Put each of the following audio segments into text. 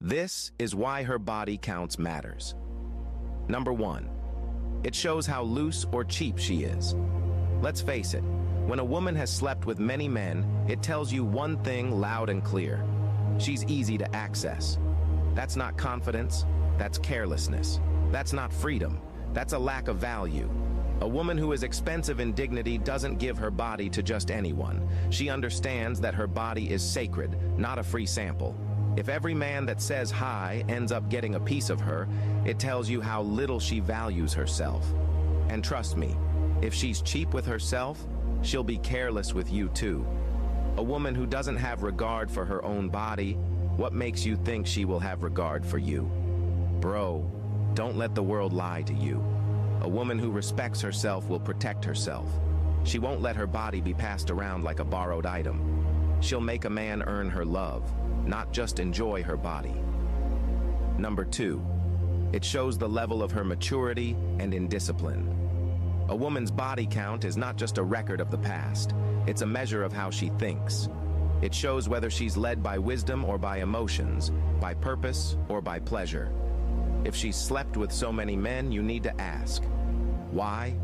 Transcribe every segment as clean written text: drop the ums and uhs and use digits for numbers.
This is why her body counts matters. Number 1. It shows how loose or cheap she is. Let's face it, when a woman has slept with many men, it tells you one thing loud and clear. She's easy to access. That's not confidence, that's carelessness. That's not freedom, that's a lack of value. A woman who is expensive in dignity doesn't give her body to just anyone. She understands that her body is sacred, not a free sample. If every man that says hi ends up getting a piece of her, it tells you how little she values herself. And trust me, if she's cheap with herself, she'll be careless with you too. A woman who doesn't have regard for her own body, what makes you think she will have regard for you? Bro, don't let the world lie to you. A woman who respects herself will protect herself. She won't let her body be passed around like a borrowed item. She'll make a man earn her love, not just enjoy her body. Number 2. It shows the level of her maturity and indiscipline. A woman's body count is not just a record of the past. It's a measure of how she thinks. It shows whether she's led by wisdom or by emotions, by purpose or by pleasure. If she's slept with so many men, you need to ask, why?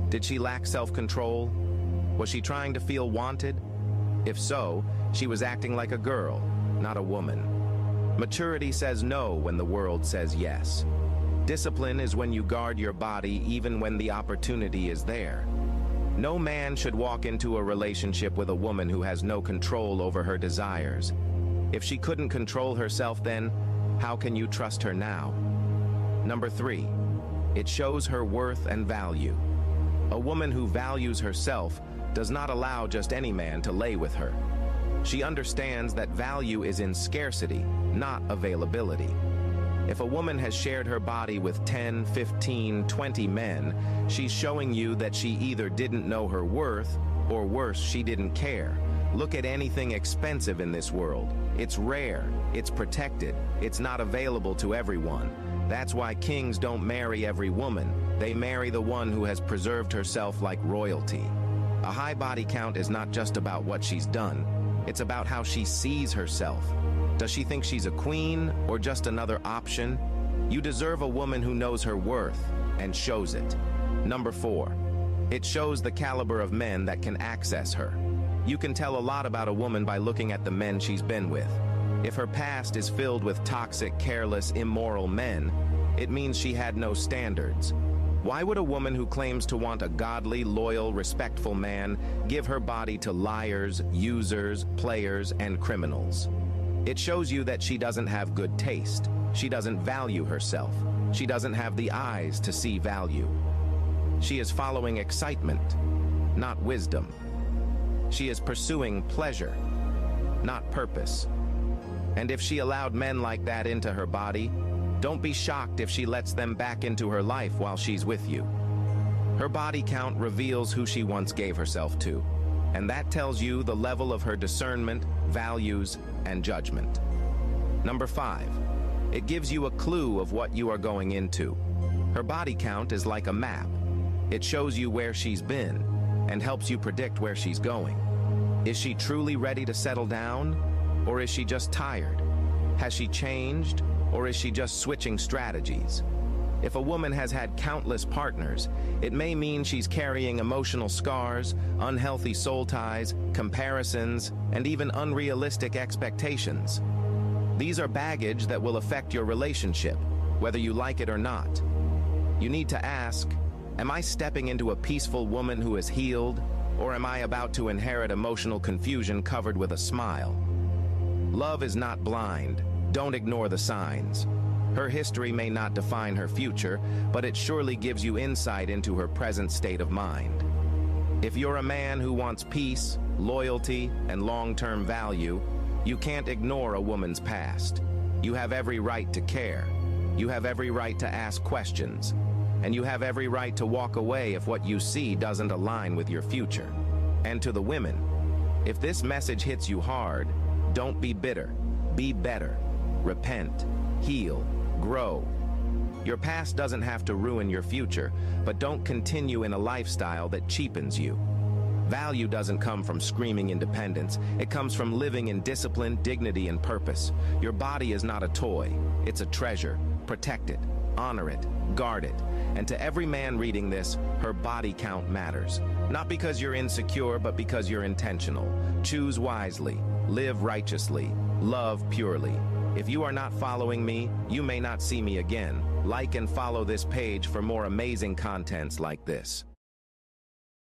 Did she lack self-control? Was she trying to feel wanted? If so, she was acting like a girl, not a woman. Maturity says no when the world says yes. Discipline is when you guard your body even when the opportunity is there. No man should walk into a relationship with a woman who has no control over her desires. If she couldn't control herself then, how can you trust her now? Number 3. It shows her worth and value. A woman who values herself does not allow just any man to lay with her. She understands that value is in scarcity, not availability. If a woman has shared her body with 10, 15, 20 men, she's showing you that she either didn't know her worth, or worse, she didn't care. Look at anything expensive in this world. It's rare, it's protected, it's not available to everyone. That's why kings don't marry every woman. They marry the one who has preserved herself like royalty. A high body count is not just about what she's done. It's about how she sees herself. Does she think she's a queen or just another option? You deserve a woman who knows her worth and shows it. Number 4. It shows the caliber of men that can access her. You can tell a lot about a woman by looking at the men she's been with. If her past is filled with toxic, careless, immoral men, it means she had no standards. Why would a woman who claims to want a godly, loyal, respectful man give her body to liars, users, players, and criminals? It shows you that she doesn't have good taste. She doesn't value herself. She doesn't have the eyes to see value. She is following excitement, not wisdom. She is pursuing pleasure, not purpose. And if she allowed men like that into her body, don't be shocked if she lets them back into her life while she's with you. Her body count reveals who she once gave herself to, and that tells you the level of her discernment, values, and judgment. Number 5. It gives you a clue of what you are going into. Her body count is like a map. It shows you where she's been and helps you predict where she's going. Is she truly ready to settle down, or is she just tired? Has she changed, or is she just switching strategies? If a woman has had countless partners, it may mean she's carrying emotional scars, unhealthy soul ties, comparisons, and even unrealistic expectations. These are baggage that will affect your relationship, whether you like it or not. You need to ask, am I stepping into a peaceful woman who is healed, or am I about to inherit emotional confusion covered with a smile? Love is not blind. Don't ignore the signs. Her history may not define her future, but it surely gives you insight into her present state of mind. If you're a man who wants peace, loyalty, and long-term value, you can't ignore a woman's past. You have every right to care. You have every right to ask questions. And you have every right to walk away if what you see doesn't align with your future. And to the women, if this message hits you hard, don't be bitter. Be better. Repent. Heal. Grow. Your past doesn't have to ruin your future, but don't continue in a lifestyle that cheapens you. Value doesn't come from screaming independence. It comes from living in discipline, dignity, and purpose. Your body is not a toy. It's a treasure. Protect it, honor it, guard it. And to every man reading this, her body count matters. Not because you're insecure, but because you're intentional. Choose wisely, live righteously, love purely. If you are not following me, you may not see me again. Like and follow this page for more amazing contents like this.